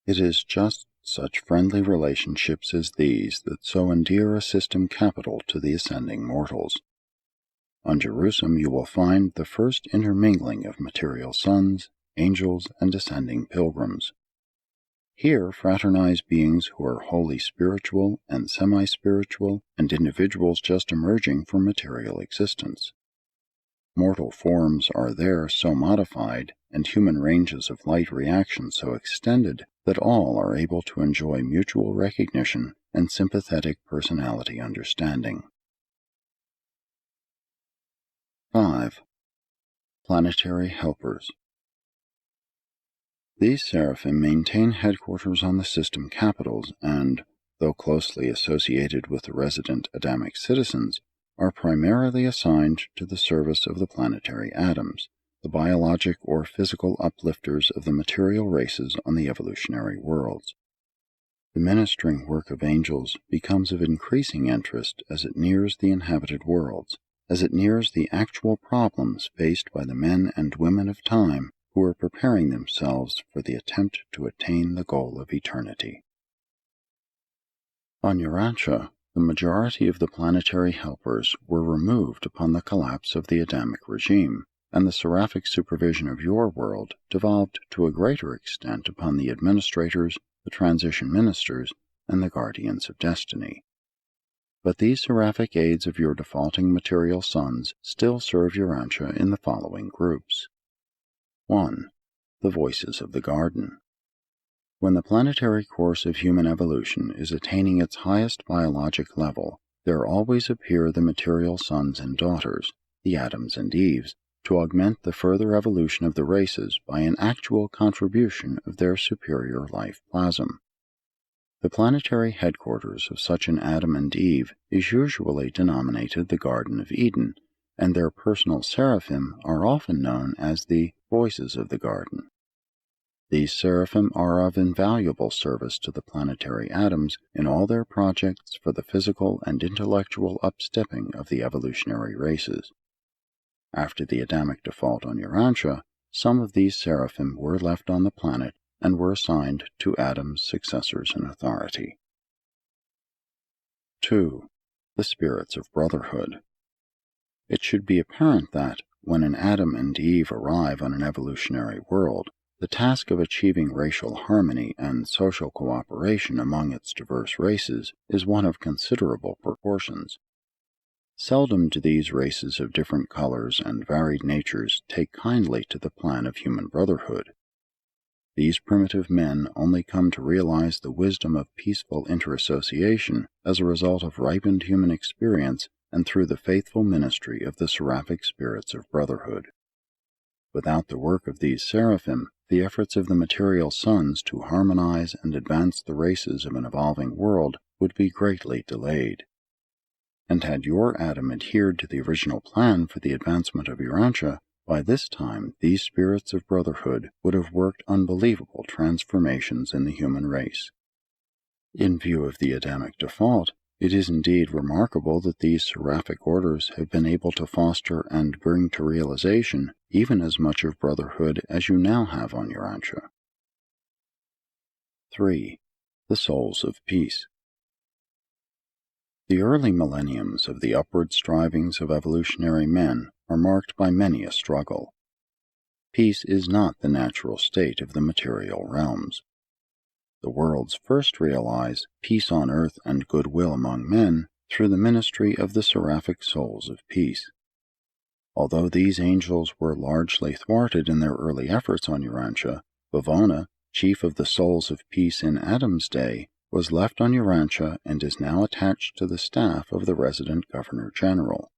It is just such friendly relationships as these that so endear a system capital to the ascending mortals. On Jerusalem you will find the first intermingling of material sons, angels, and ascending pilgrims. Here fraternize beings who are wholly spiritual and semi-spiritual, and individuals just emerging from material existence. Mortal forms are there so modified, and human ranges of light reaction so extended, that all are able to enjoy mutual recognition and sympathetic personality understanding. 5. Planetary Helpers. These seraphim maintain headquarters on the system capitals and, though closely associated with the resident Adamic citizens, are primarily assigned to the service of the planetary atoms, the biologic or physical uplifters of the material races on the evolutionary worlds. The ministering work of angels becomes of increasing interest as it nears the inhabited worlds, as it nears the actual problems faced by the men and women of time who are preparing themselves for the attempt to attain the goal of eternity. On Urantia, the majority of the planetary helpers were removed upon the collapse of the Adamic regime, and the seraphic supervision of your world devolved to a greater extent upon the administrators, the transition ministers, and the guardians of destiny. But these seraphic aids of your defaulting material sons still serve Urantia in the following groups. 1. The Voices of the Garden. When the planetary course of human evolution is attaining its highest biologic level, there always appear the material sons and daughters, the Adams and Eves, to augment the further evolution of the races by an actual contribution of their superior life plasm. The planetary headquarters of such an Adam and Eve is usually denominated the Garden of Eden, and their personal seraphim are often known as the Voices of the Garden. These seraphim are of invaluable service to the planetary atoms in all their projects for the physical and intellectual upstepping of the evolutionary races. After the Adamic default on Urantia, some of these seraphim were left on the planet and were assigned to Adam's successors in authority. 2. The Spirits of Brotherhood. It should be apparent that, when an Adam and Eve arrive on an evolutionary world, the task of achieving racial harmony and social cooperation among its diverse races is one of considerable proportions. Seldom do these races of different colors and varied natures take kindly to the plan of human brotherhood. These primitive men only come to realize the wisdom of peaceful interassociation as a result of ripened human experience and through the faithful ministry of the seraphic spirits of brotherhood. Without the work of these seraphim, the efforts of the material suns to harmonize and advance the races of an evolving world would be greatly delayed. And had your atom adhered to the original plan for the advancement of Urantia, by this time these spirits of brotherhood would have worked unbelievable transformations in the human race. In view of the Adamic default, it is indeed remarkable that these seraphic orders have been able to foster and bring to realization even as much of brotherhood as you now have on Urantia. 3. The Souls of Peace. The early millenniums of the upward strivings of evolutionary men are marked by many a struggle. Peace is not the natural state of the material realms. The worlds first realize peace on earth and goodwill among men through the ministry of the seraphic souls of peace. Although these angels were largely thwarted in their early efforts on Urantia, Vavona, chief of the souls of peace in Adam's day, was left on Urantia and is now attached to the staff of the resident Governor-General.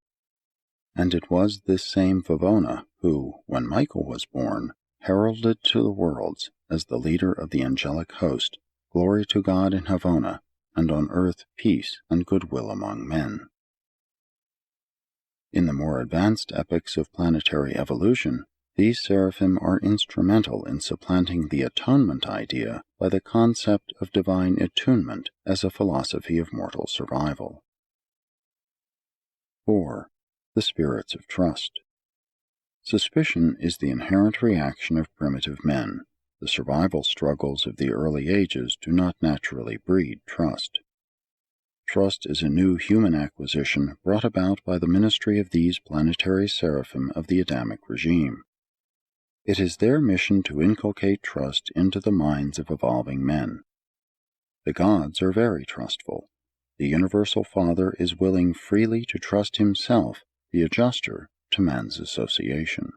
And it was this same Vavona who, when Michael was born, heralded to the worlds as the leader of the angelic host, glory to God in Havona, and on earth peace and goodwill among men. In the more advanced epochs of planetary evolution, these seraphim are instrumental in supplanting the atonement idea by the concept of divine attunement as a philosophy of mortal survival. 4. The Spirits of Trust. Suspicion is the inherent reaction of primitive men. The survival struggles of the early ages do not naturally breed trust. Trust is a new human acquisition brought about by the ministry of these planetary seraphim of the Adamic regime. It is their mission to inculcate trust into the minds of evolving men. The gods are very trustful. The Universal Father is willing freely to trust himself, the adjuster, to man's association.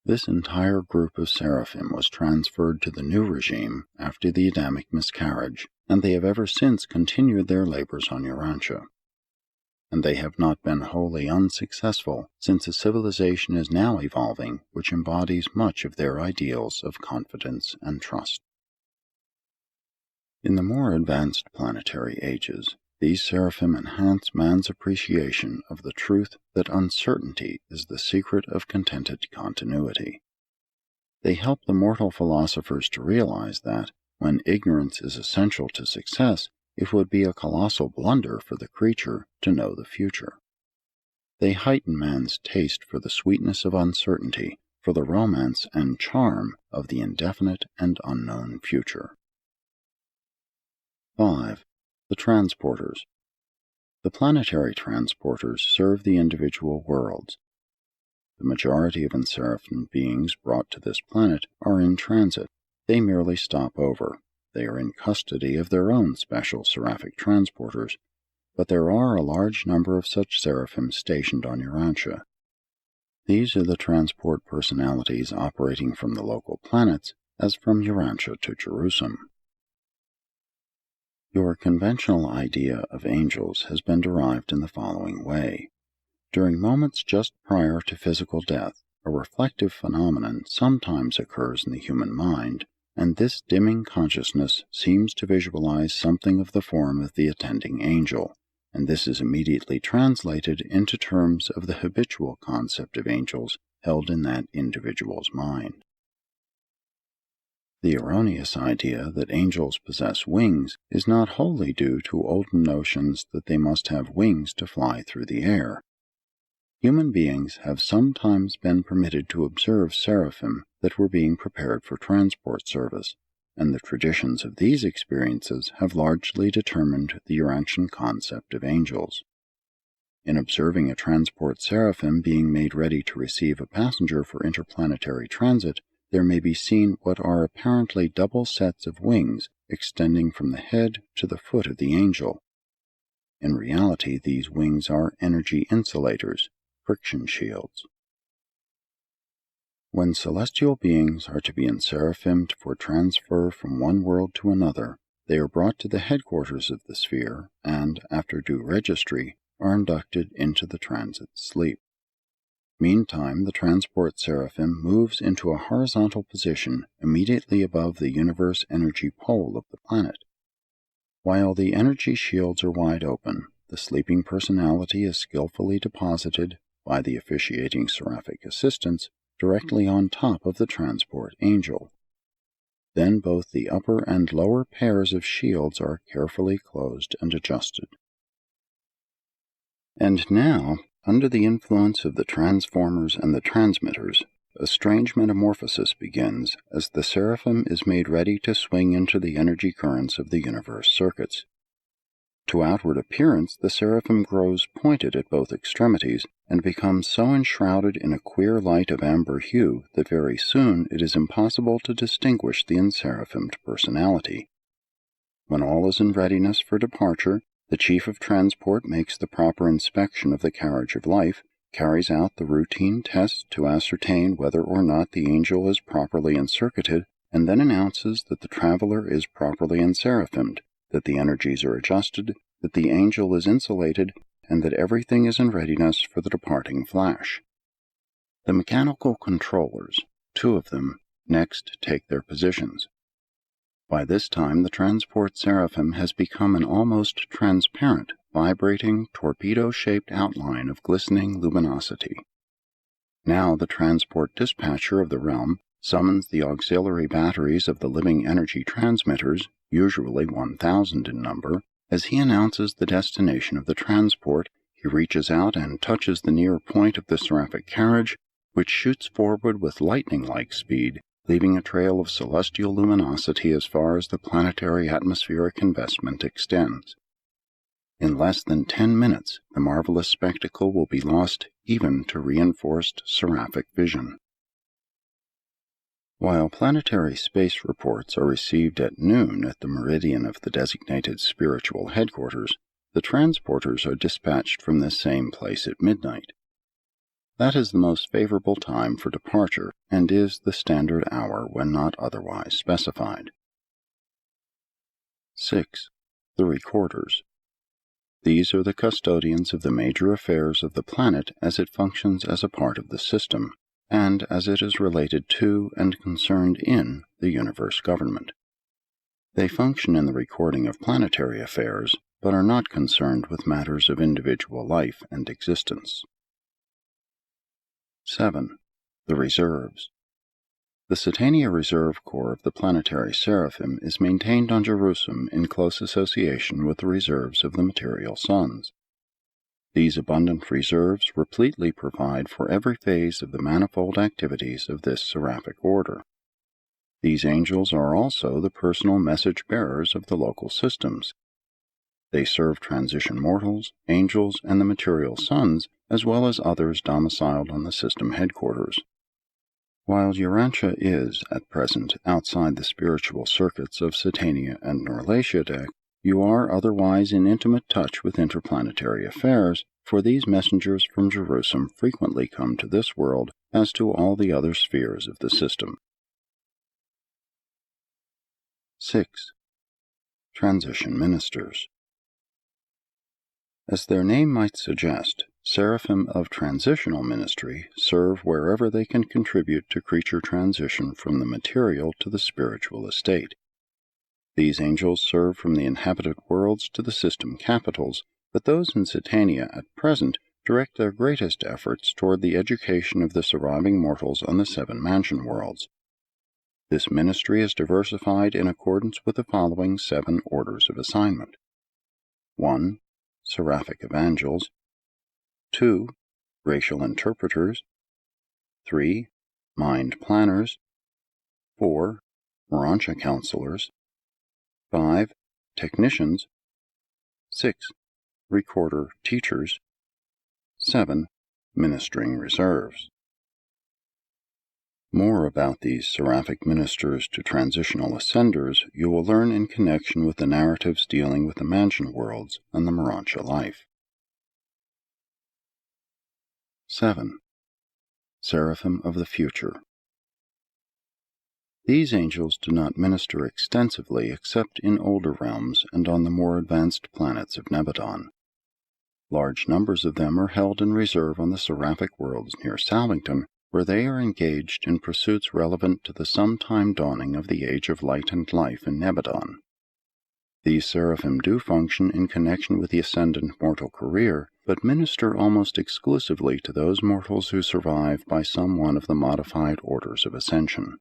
This entire group of seraphim was transferred to the new regime after the Adamic miscarriage, and they have ever since continued their labors on Urantia. And they have not been wholly unsuccessful, since a civilization is now evolving which embodies much of their ideals of confidence and trust. In the more advanced planetary ages, these seraphim enhance man's appreciation of the truth that uncertainty is the secret of contented continuity. They help the mortal philosophers to realize that, when ignorance is essential to success, it would be a colossal blunder for the creature to know the future. They heighten man's taste for the sweetness of uncertainty, for the romance and charm of the indefinite and unknown future. 5. The Transporters. The planetary transporters serve the individual worlds. The majority of unseraphim beings brought to this planet are in transit. They merely stop over. They are in custody of their own special seraphic transporters, but there are a large number of such seraphim stationed on Urantia. These are the transport personalities operating from the local planets, as from Urantia to Jerusalem. Your conventional idea of angels has been derived in the following way. During moments just prior to physical death, a reflective phenomenon sometimes occurs in the human mind, and this dimming consciousness seems to visualize something of the form of the attending angel, and this is immediately translated into terms of the habitual concept of angels held in that individual's mind. The erroneous idea that angels possess wings is not wholly due to olden notions that they must have wings to fly through the air. Human beings have sometimes been permitted to observe seraphim that were being prepared for transport service, and the traditions of these experiences have largely determined the Urantian concept of angels. In observing a transport seraphim being made ready to receive a passenger for interplanetary transit, there may be seen what are apparently double sets of wings extending from the head to the foot of the angel. In reality, these wings are energy insulators, friction shields. When celestial beings are to be enseraphimed for transfer from one world to another, they are brought to the headquarters of the sphere and, after due registry, are inducted into the transit sleep. Meantime, the transport seraphim moves into a horizontal position immediately above the universe energy pole of the planet. While the energy shields are wide open, the sleeping personality is skillfully deposited by the officiating seraphic assistants directly on top of the transport angel. Then both the upper and lower pairs of shields are carefully closed and adjusted. And now, under the influence of the transformers and the transmitters, a strange metamorphosis begins as the seraphim is made ready to swing into the energy currents of the universe circuits. To outward appearance, the seraphim grows pointed at both extremities and becomes so enshrouded in a queer light of amber hue that very soon it is impossible to distinguish the enseraphimmed personality. When all is in readiness for departure, the chief of transport makes the proper inspection of the carriage of life, carries out the routine tests to ascertain whether or not the angel is properly encircuited, and then announces that the traveler is properly enseraphimed, that the energies are adjusted, that the angel is insulated, and that everything is in readiness for the departing flash. The mechanical controllers, 2 of them, next take their positions. By this time, the transport seraphim has become an almost transparent, vibrating, torpedo-shaped outline of glistening luminosity. Now the transport dispatcher of the realm summons the auxiliary batteries of the living energy transmitters, usually 1,000 in number. As he announces the destination of the transport, he reaches out and touches the near point of the seraphic carriage, which shoots forward with lightning-like speed, leaving a trail of celestial luminosity as far as the planetary atmospheric investment extends. In less than 10 minutes, the marvelous spectacle will be lost even to reinforced seraphic vision. While planetary space reports are received at noon at the meridian of the designated spiritual headquarters, the transporters are dispatched from this same place at midnight. That is the most favorable time for departure, and is the standard hour when not otherwise specified. 6. The recorders. These are the custodians of the major affairs of the planet as it functions as a part of the system, and as it is related to and concerned in the universe government. They function in the recording of planetary affairs, but are not concerned with matters of individual life and existence. 7. The reserves. The Satania Reserve Corps of the Planetary Seraphim is maintained on Jerusalem in close association with the reserves of the material suns. These abundant reserves repletely provide for every phase of the manifold activities of this seraphic order. These angels are also the personal message bearers of the local systems. They serve transition mortals, angels, and the material suns, as well as others domiciled on the system headquarters. While Urantia is, at present, outside the spiritual circuits of Satania and Melchizedek, you are otherwise in intimate touch with interplanetary affairs, for these messengers from Jerusalem frequently come to this world as to all the other spheres of the system. 6. Transition Ministers. As their name might suggest, Seraphim of Transitional Ministry serve wherever they can contribute to creature transition from the material to the spiritual estate. These angels serve from the inhabited worlds to the system capitals, but those in Satania at present direct their greatest efforts toward the education of the surviving mortals on the 7 mansion worlds. This ministry is diversified in accordance with the following 7 orders of assignment. 1. Seraphic Evangels. 2. Racial Interpreters. 3. Mind Planners. 4. Urantia Counselors. 5. Technicians. 6. Recorder Teachers. 7. Ministering Reserves. More about these seraphic ministers to transitional ascenders you will learn in connection with the narratives dealing with the mansion worlds and the Urantia life. 7. Seraphim of the Future. These angels do not minister extensively except in older realms and on the more advanced planets of Nebadon. Large numbers of them are held in reserve on the Seraphic worlds near Salvington, where they are engaged in pursuits relevant to the sometime dawning of the Age of Light and Life in Nebadon. These seraphim do function in connection with the ascendant mortal career, but minister almost exclusively to those mortals who survive by some one of the modified orders of ascension.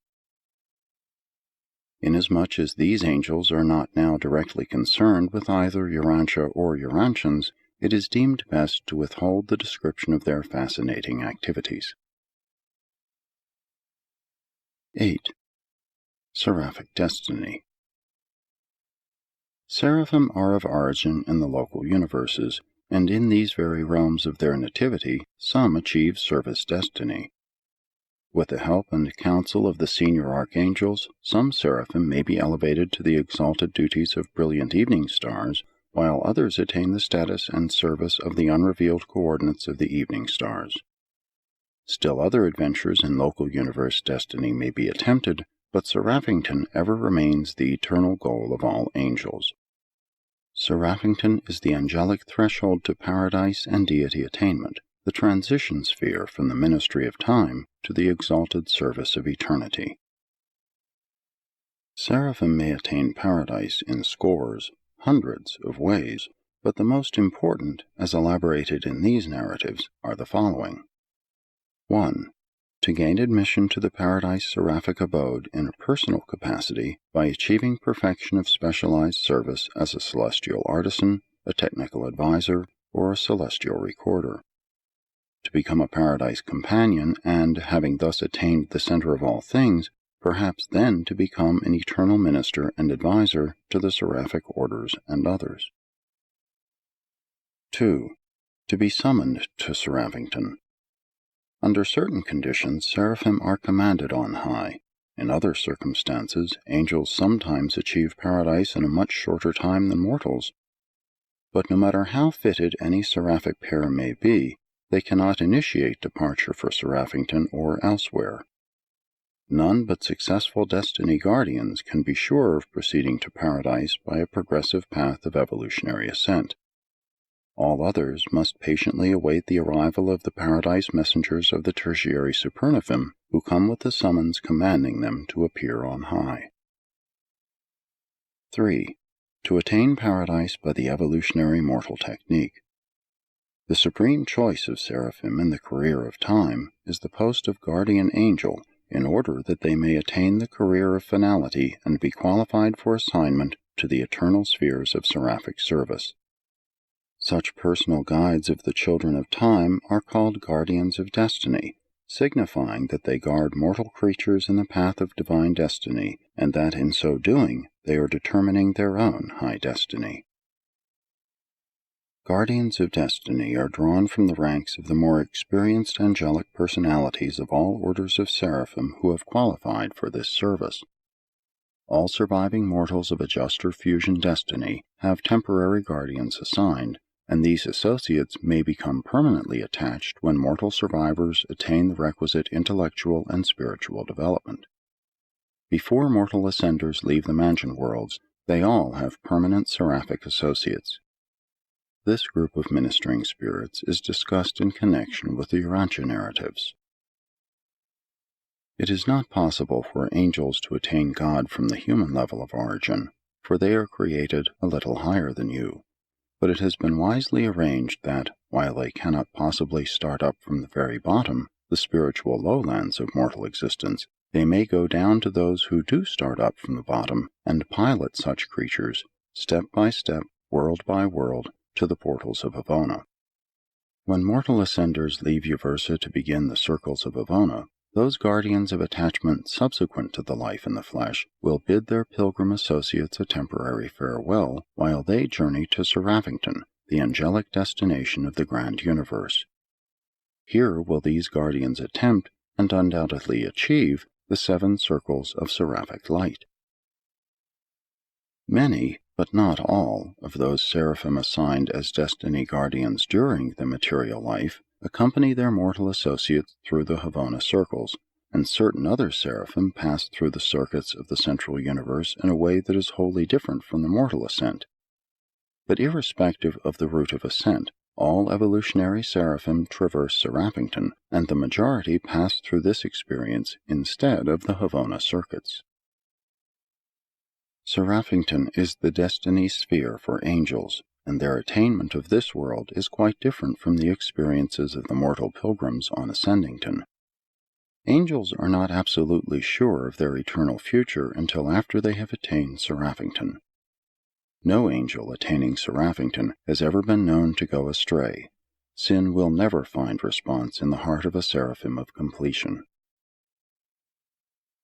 Inasmuch as these angels are not now directly concerned with either Urantia or Urantians, it is deemed best to withhold the description of their fascinating activities. 8. Seraphic Destiny. Seraphim are of origin in the local universes, and in these very realms of their nativity, some achieve service destiny. With the help and counsel of the senior archangels, some seraphim may be elevated to the exalted duties of brilliant evening stars, while others attain the status and service of the unrevealed coordinates of the evening stars. Still other adventures in local universe destiny may be attempted, but Seraphic ever remains the eternal goal of all angels. Seraphic is the angelic threshold to paradise and deity attainment, the transition sphere from the ministry of time to the exalted service of eternity. Seraphim may attain paradise in scores, hundreds of ways, but the most important, as elaborated in these narratives, are the following. 1. To gain admission to the paradise seraphic abode in a personal capacity by achieving perfection of specialized service as a celestial artisan, a technical advisor, or a celestial recorder. To become a paradise companion and, having thus attained the center of all things, perhaps then to become an eternal minister and advisor to the seraphic orders and others. 2. To be summoned to Seraphic. Under certain conditions, seraphim are commanded on high. In other circumstances, angels sometimes achieve paradise in a much shorter time than mortals. But no matter how fitted any seraphic pair may be, they cannot initiate departure for Seraphic or elsewhere. None but successful destiny guardians can be sure of proceeding to paradise by a progressive path of evolutionary ascent. All others must patiently await the arrival of the paradise messengers of the tertiary SUPERVISOR, who come with the summons commanding them to appear on high. 3. To attain paradise by the evolutionary mortal technique. The supreme choice of seraphim in the career of time is the post of guardian angel, in order that they may attain the career of finality and be qualified for assignment to the eternal spheres of seraphic service. Such personal guides of the children of time are called guardians of destiny, signifying that they guard mortal creatures in the path of divine destiny, and that in so doing they are determining their own high destiny. Guardians of destiny are drawn from the ranks of the more experienced angelic personalities of all orders of seraphim who have qualified for this service. All surviving mortals of a just or fusion destiny have temporary guardians assigned, and these associates may become permanently attached when mortal survivors attain the requisite intellectual and spiritual development. Before mortal ascenders leave the mansion worlds, they all have permanent seraphic associates. This group of ministering spirits is discussed in connection with the Urantia narratives. It is not possible for angels to attain God from the human level of origin, for they are created a little higher than you. But it has been wisely arranged that, while they cannot possibly start up from the very bottom, the spiritual lowlands of mortal existence, they may go down to those who do start up from the bottom, and pilot such creatures, step by step, world by world, to the portals of Avona. When mortal ascenders leave Uversa to begin the circles of Avona, those guardians of attachment subsequent to the life in the flesh will bid their pilgrim associates a temporary farewell while they journey to Seraphic, the angelic destination of the grand universe. Here will these guardians attempt, and undoubtedly achieve, the 7 circles of seraphic light. Many, but not all, of those seraphim assigned as destiny guardians during the material life accompany their mortal associates through the Havona circles, and certain other seraphim pass through the circuits of the central universe in a way that is wholly different from the mortal ascent. But irrespective of the route of ascent, All evolutionary seraphim traverse Seraphic, and the majority pass through this experience instead of the Havona circuits. Seraphic is the destiny sphere for angels, and their attainment of this world is quite different from the experiences of the mortal pilgrims on Ascendington. Angels are not absolutely sure of their eternal future until after they have attained Seraphic. No angel attaining Seraphic has ever been known to go astray. Sin will never find response in the heart of a seraphim of completion.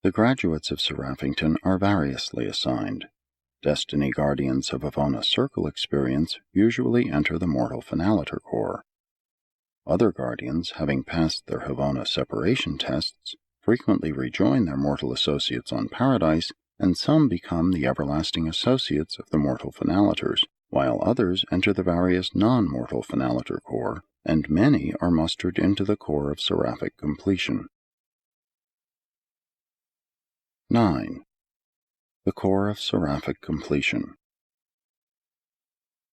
The graduates of Seraphic are variously assigned. Destiny guardians of Havona circle experience usually enter the mortal finaliter corps. Other guardians, having passed their Havona separation tests, frequently rejoin their mortal associates on Paradise, and some become the everlasting associates of the mortal finaliters, while others enter the various non-mortal finaliter corps, and many are mustered into the corps of seraphic completion. 9. The corps of seraphic completion.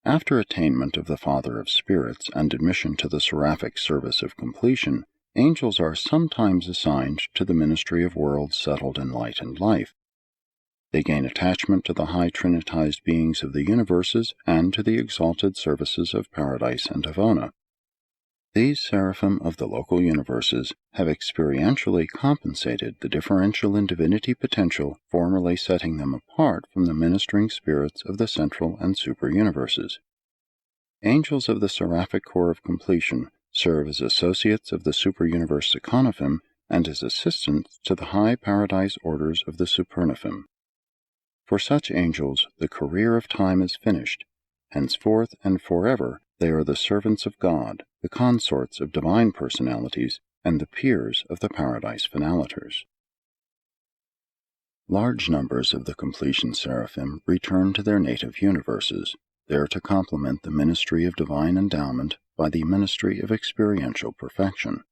After attainment of the Father of Spirits and admission to the seraphic service of completion, angels are sometimes assigned to the ministry of worlds settled in light and life. They gain attachment to the high trinitized beings of the universes and to the exalted services of Paradise and Havona. These seraphim of the local universes have experientially compensated the differential in divinity potential formerly setting them apart from the ministering spirits of the central and super-universes. Angels of the seraphic corps of completion serve as associates of the super-universe Seconophim and as assistants to the high paradise orders of the Supernophim. For such angels, the career of time is finished. Henceforth and forever, they are the servants of God, the consorts of divine personalities, and the peers of the paradise finaliters. Large numbers of the completion seraphim return to their native universes, there to complement the ministry of divine endowment by the ministry of experiential perfection.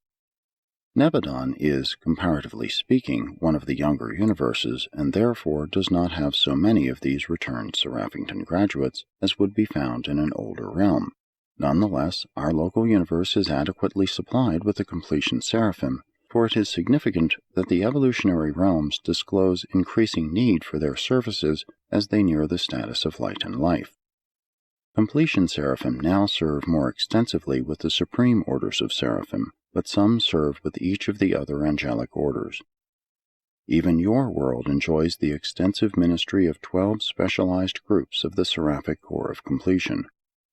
Nebadon is, comparatively speaking, one of the younger universes, and therefore does not have so many of these returned Seraphic graduates as would be found in an older realm. Nonetheless, our local universe is adequately supplied with the completion seraphim, for it is significant that the evolutionary realms disclose increasing need for their services as they near the status of light and life. Completion seraphim now serve more extensively with the supreme orders of seraphim, but some serve with each of the other angelic orders. Even your world enjoys the extensive ministry of 12 specialized groups of the seraphic corps of completion.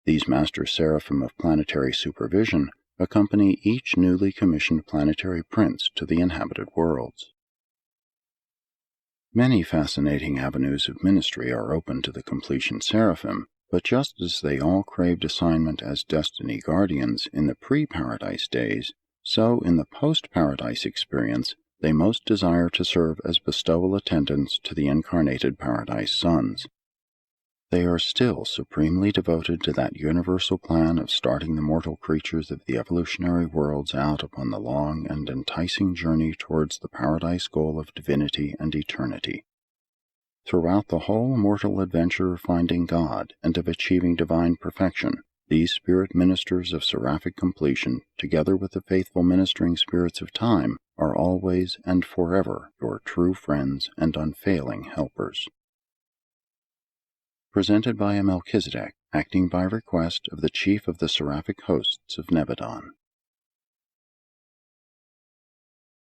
These master seraphim of planetary supervision accompany each newly commissioned planetary prince to the inhabited worlds. Many fascinating avenues of ministry are open to the completion seraphim, but just as they all craved assignment as destiny guardians in the pre-paradise days, so in the post-paradise experience they most desire to serve as bestowal attendants to the incarnated paradise sons. They are still supremely devoted to that universal plan of starting the mortal creatures of the evolutionary worlds out upon the long and enticing journey towards the paradise goal of divinity and eternity. Throughout the whole mortal adventure of finding God and of achieving divine perfection, these spirit ministers of seraphic completion, together with the faithful ministering spirits of time, are always and forever your true friends and unfailing helpers. Presented by a Melchizedek, acting by request of the chief of the seraphic hosts of Nebadon.